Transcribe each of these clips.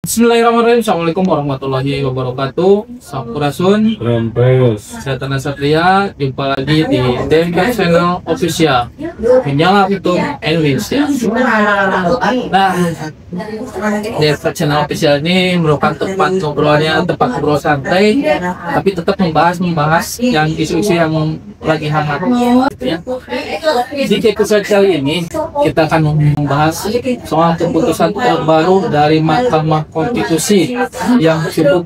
Bismillahirrahmanirrahim. Assalamualaikum warahmatullahi wabarakatuh. Sampurasun. Saya Tana Satria. Jumpa lagi di DMK Channel Official. Menyala untuk Indonesia. Nah, DMK Channel Official ini merupakan tempat ngobrol santai, tapi tetap membahas yang isu-isu yang lagi hangat. Ya. Di episode kali ini kita akan membahas soal keputusan terbaru dari Mahkamah Konstitusi yang cukup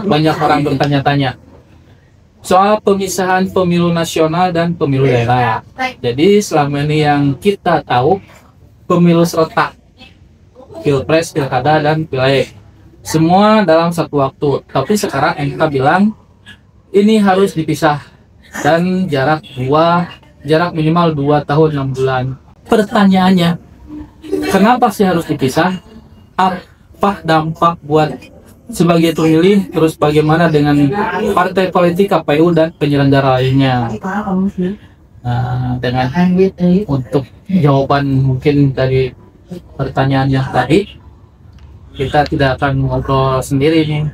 banyak orang bertanya-tanya soal pemisahan pemilu nasional dan pemilu daerah. Jadi selama ini yang kita tahu pemilu serentak, pilpres, pilkada, dan pileg semua dalam satu waktu. Tapi sekarang MK bilang ini harus dipisah dan jarak minimal 2 tahun 6 bulan. Pertanyaannya, kenapa sih harus dipisah? Apa dampak buat sebagai pemilih, terus bagaimana dengan partai politik, KPU, dan penyelenggara lainnya? Dengan untuk jawaban mungkin dari pertanyaan yang tadi, kita tidak akan ngobrol sendiri nih.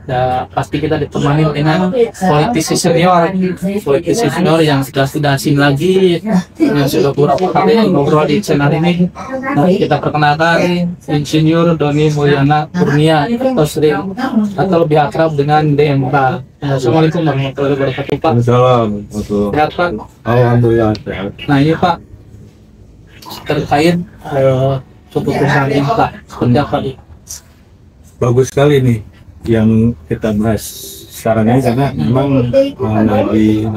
Pasti kita ditemani dengan politisi senior yang sudah asing lagi, yang sudah beberapa kali ngobrol di channel ini. Nah, kita perkenalkan Insinyur Doni Mulyana Kurnia atau lebih akrab dengan DMK. Assalamualaikum warahmatullahi wabarakatuh, Pak. Assalamualaikum. Sehat, Pak? Alhamdulillah sehat. Nah, ini Pak terkait keputusan MK seperti apa nih? Bagus sekali nih yang kita bahas sekarang ini, karena memang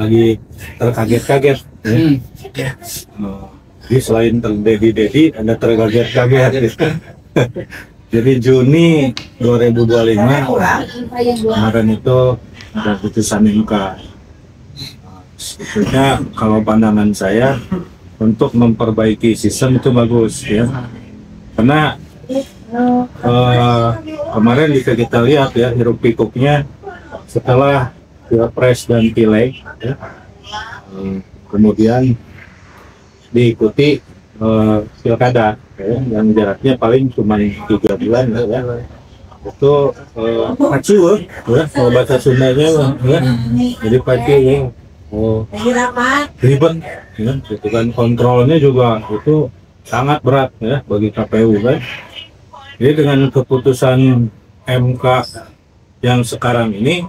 lagi terkaget-kaget ya. Jadi selain terdedi ada terkaget-kaget. Jadi Juni 2025 kemarin itu ada putusan MK. Sebetulnya kalau pandangan saya untuk memperbaiki sistem itu bagus ya, karena kemarin bisa kita lihat ya hiruk pikuknya setelah pilpres dan pileg ya. Kemudian diikuti pilkada ya, yang jaraknya paling cuma 3 bulan ya. Itu pacu ya, kalau bahasa Sundanya ya. Jadi pacu ya, ribet ya, itu kan kontrolnya juga itu sangat berat ya bagi KPU kan. Jadi dengan keputusan MK yang sekarang ini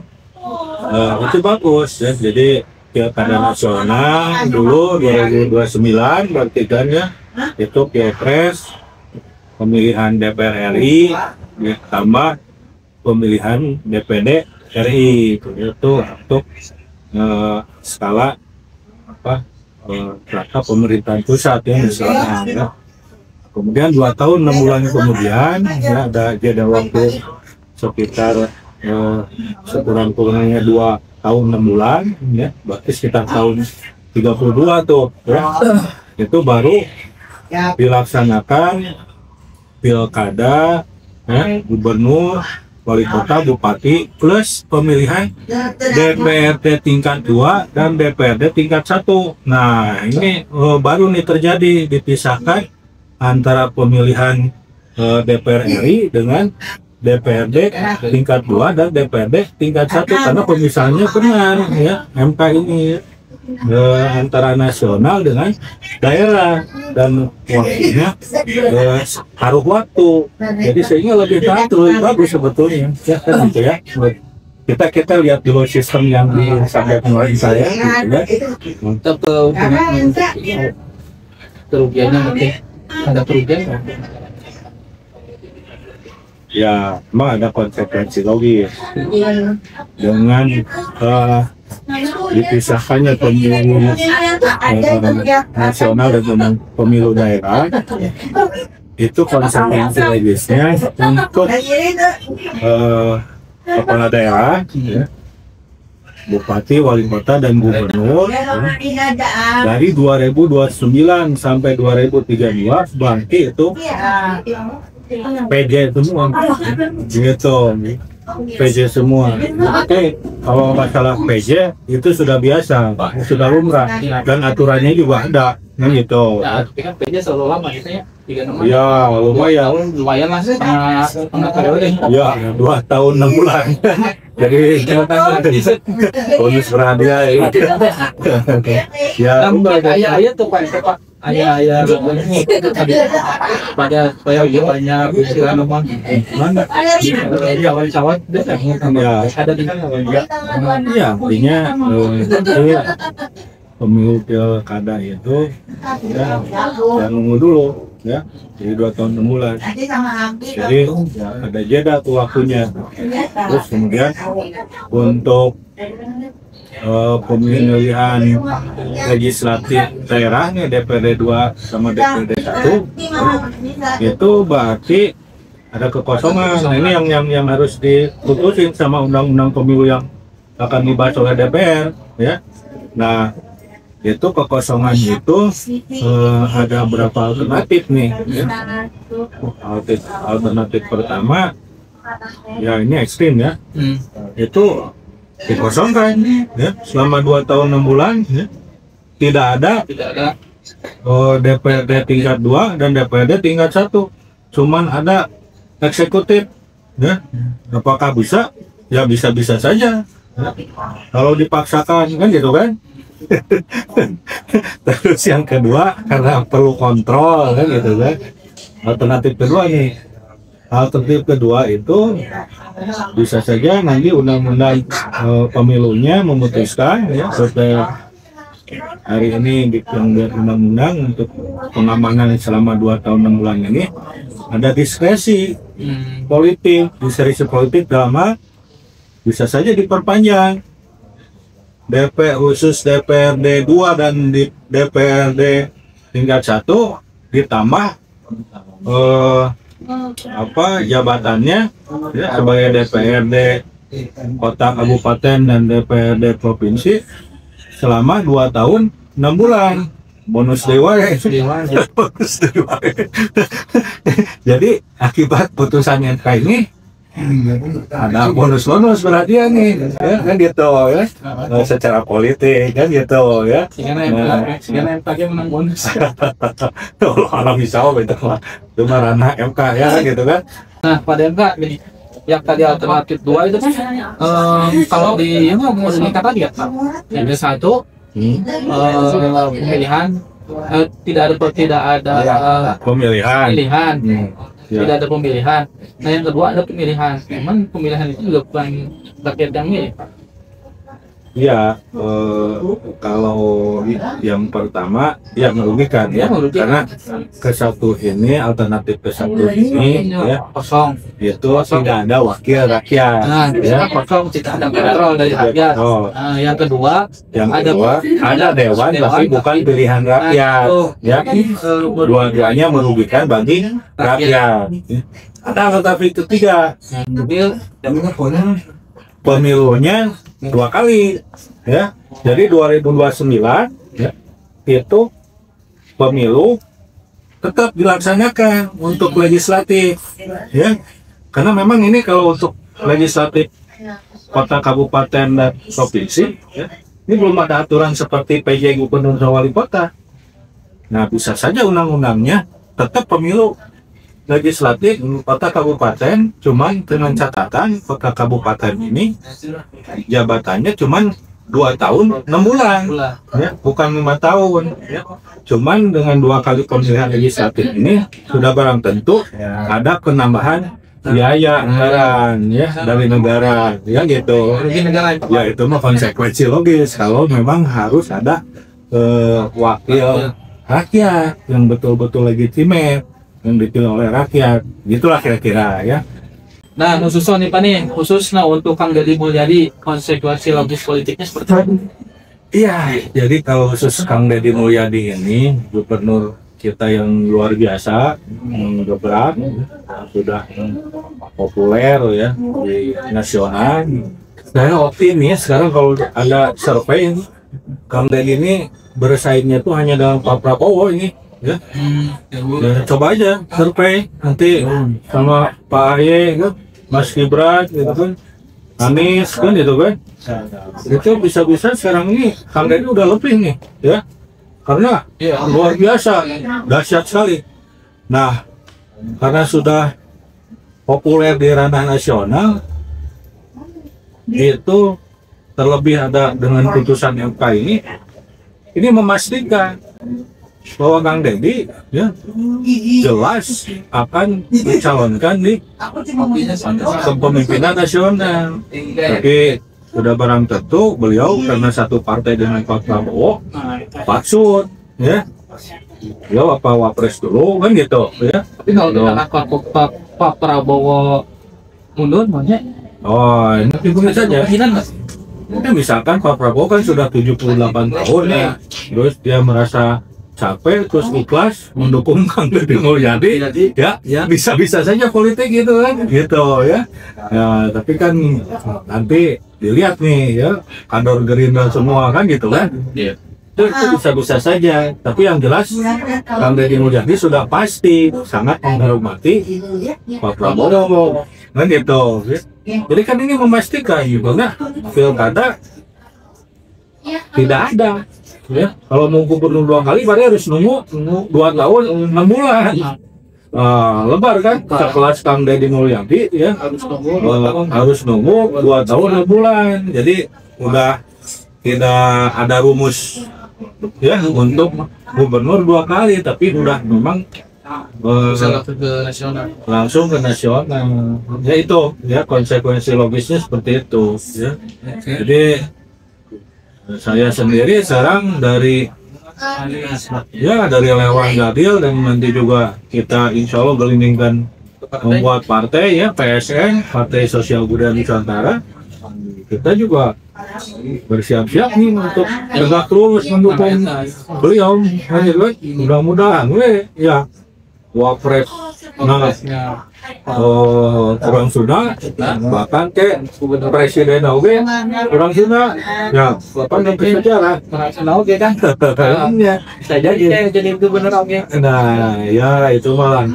itu bagus ya. Jadi pilkada nasional dulu 2029 berarti kan ya, itu pilpres, pemilihan DPR RI ditambah pemilihan DPD RI itu untuk skala rata pemerintahan pusat ya misalnya ya. Kemudian 2 tahun 6 bulan kemudian ya, ada jeda waktu sekitar sekurang-kurangnya 2 tahun 6 bulan ya, berarti sekitar tahun 32 tuh ya. Itu baru dilaksanakan pilkada ya, gubernur, wali kota, bupati, plus pemilihan DPRD tingkat 2 dan DPRD tingkat 1. Nah ini baru nih terjadi, dipisahkan antara pemilihan DPR RI dengan DPRD tingkat 2 dan DPRD tingkat 1, karena pemisahannya benar ya MK ini antara nasional dengan daerah, dan waktunya taruh waktu, jadi sehingga lebih taat, lebih bagus sebetulnya ya kan gitu ya. Kita lihat dulu sistem yang disampaikan oleh saya gitu ya. Untuk kerugiannya mungkin ada kerugian? Ya, memang ada konsekuensi logis dengan dipisahkannya pemilu nasional dan pemilu daerah. Itu konsekuensi logisnya untuk kepala daerah ya, bupati, wali kota, dan gubernur ya, dari 2029 sampai 2032 berarti itu PJ semua gitu, PJ semua. Oke, kalau masalah PJ itu sudah biasa, sudah lumrah, dan aturannya juga ada gitu. Ya, tapi kan PJ selalu lama gitu ya. 3 tahun. Ya lumayan. Lumayan lah setengah periode. Ya 2 tahun 6 bulan. Jadi bonus berhadiah ya. Ya Ayah tuh Pak. Ayah pada supaya banyak usia nomor mana cawan-cawan ya ada di mana ya. iya artinya pemilu pilkada itu ya nunggu dulu ya, jadi 2 tahun 6 bulan, jadi ya, ada jeda tuh waktunya. Terus kemudian untuk pemilihan legislatif daerahnya DPRD 2 sama DPRD 1 itu berarti ada kekosongan. Nah, ini yang harus diputusin sama undang-undang pemilu yang akan dibahas oleh DPR ya. Nah itu kekosongan itu ada berapa alternatif nih ya. Alternatif pertama ya ini ekstrim ya, itu dikosongkan ya selama 2 tahun 6 bulan ya. Tidak ada DPRD tingkat 2 dan DPRD tingkat 1, cuman ada eksekutif ya. Apakah bisa? Ya bisa-bisa saja ya. Kalau dipaksakan kan gitu kan. Terus yang kedua karena perlu kontrol kan gitu kan. Alternatif kedua nih, alternatif kedua itu bisa saja nanti undang-undang pemilunya memutuskan ya supaya hari ini yang undang-undang untuk pengamanan selama 2 tahun 6 bulan ini ada diskresi politik, dalam hal bisa saja diperpanjang. Khusus DPRD 2 dan DPRD tingkat 1 ditambah jabatannya ya, sebagai DPRD kota kabupaten dan DPRD provinsi selama 2 tahun 6 bulan. Bonus dewa ya. Bonus dewa. Jadi akibat putusan MK ini ada bonus berarti ya nih ya kan gitu ya, secara politik kan gitu ya. Sehingga MK menang bonus. Kalau anak bisa itu cuma ranah MK ya gitu kan. Nah pada MK gini, yang tadi alternatif 2 itu kan kalau di mau meningkat lagi ya Pak. Yang satu pemilihan tidak ada pemilihan. Ya. Tidak ada pemilihan. Nah yang kedua ada pemilihan. Memang pemilihan itu juga bukan rakyat yang milih. Ya, kalau yang pertama ya merugikan ya, karena ke-1 ini alternatif ke-1 ini ya kosong. Itu tidak ada wakil rakyat. Nah, ya kosong, tidak ada kontrol dari rakyat. Nah, yang kedua ada dewan tapi bukan pilihan rakyat. Ya, dua-duanya merugikan bagi rakyat. Ada alternatif ketiga. Pemilunya 2 kali ya, jadi 2029 ya itu pemilu tetap dilaksanakan untuk legislatif ya, karena memang ini kalau untuk legislatif kota, kabupaten dan provinsi ya, ini belum ada aturan seperti PJ gubernur dan wali kota. Nah bisa saja undang-undangnya tetap pemilu legislatif kota kabupaten, cuman dengan catatan kota kabupaten ini jabatannya cuman 2 tahun 6 bulan ya, bukan 5 tahun ya. Cuman dengan 2 kali pemilihan legislatif ini sudah barang tentu ada penambahan biaya anggaran ya dari negara ya gitu ya. Itu mah konsekuensi logis kalau memang harus ada wakil rakyat yang betul-betul legitimate, yang dipilih oleh rakyat, gitulah kira-kira ya. Nah, khususnya nih Pak nih, khususnya untuk Kang Deddy Mulyadi, konsekuensi logis politiknya seperti apa? Iya, jadi kalau khusus Kang Deddy Mulyadi ini gubernur kita yang luar biasa, gebrak, sudah populer ya di nasional. Saya optimis sekarang kalau ada survei, Kang Deddy ini bersaingnya tuh hanya dengan Pak Prabowo ini. Ya, coba aja survei nanti sama Pak Ahy kan, Mas Gibran gitu kan, Anies kan gitu kan, itu bisa-bisa sekarang ini Kang Deddy udah lebih nih ya, karena luar biasa, dahsyat sekali. Nah, karena sudah populer di ranah nasional, itu terlebih ada dengan putusan MK ini memastikan bahwa Kang Deddy ya jelas akan dicalonkan di kepemimpinan nasional. Tapi sudah barang tentu beliau karena satu partai dengan Pak Prabowo, maksud ya beliau apa wapres dulu kan gitu ya. Tapi kalau kita Pak Prabowo mundur makanya ini boleh saja. Mungkin misalkan Pak Prabowo kan sudah 78 tahun ya, terus dia merasa capek terus ikhlas mendukung Kang Deddy Mulyadi ya bisa-bisa saja politik gitu kan gitu ya. Tapi kan nanti dilihat nih ya kader Gerindra semua kan gitu kan itu bisa-bisa saja, tapi yang jelas Kang Deddy Mulyadi sudah pasti sangat menghormati Pak Prabowo kan gitu ya. Jadi kan ini memastikan bahwa pilkada tidak ada ya. Kalau mau gubernur 2 kali berarti harus nunggu 2 tahun 6 bulan. Lebar kan sekelas Kang Deddy Mulyadi ya harus nunggu 2 tahun 6 bulan. Jadi udah tidak ada rumus ya untuk gubernur 2 kali, tapi udah memang langsung ke nasional ya. Itu ya konsekuensi logisnya seperti itu ya. Jadi saya sendiri sekarang dari Lewan Gadil, dan nanti juga kita insya Allah berlindingkan membuat partai ya PSN, Partai Sosial Budaya Nusantara. Kita juga bersiap-siap nih untuk tegak lurus mendukung beliau. Mudah-mudahan ya wapres kurang sudah bahkan ke presiden oke kurang sudah ya bapak yang bersejarah oke kan bisa jadi gubernur oke. Nah ya itu malah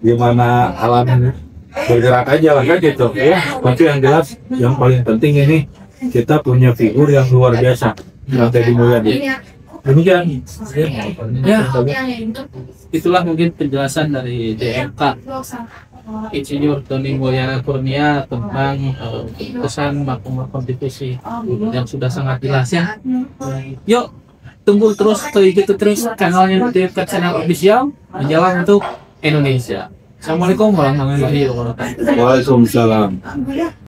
gimana alam bergerak aja lah kan gitu ya. Tapi yang jelas yang paling penting ini kita punya figur yang luar biasa, Kang Deddy Mulyadi. Demikian ya, itulah mungkin penjelasan dari DMK Insinyur Tony Mulyana Kurnia tentang keputusan Mahkamah Konstitusi yang sudah sangat jelas ya. Yuk tunggu terus gitu terus kanalnya DMK Channel Official menjalan untuk Indonesia. Assalamualaikum warahmatullahi wabarakatuh. Waalaikumsalam.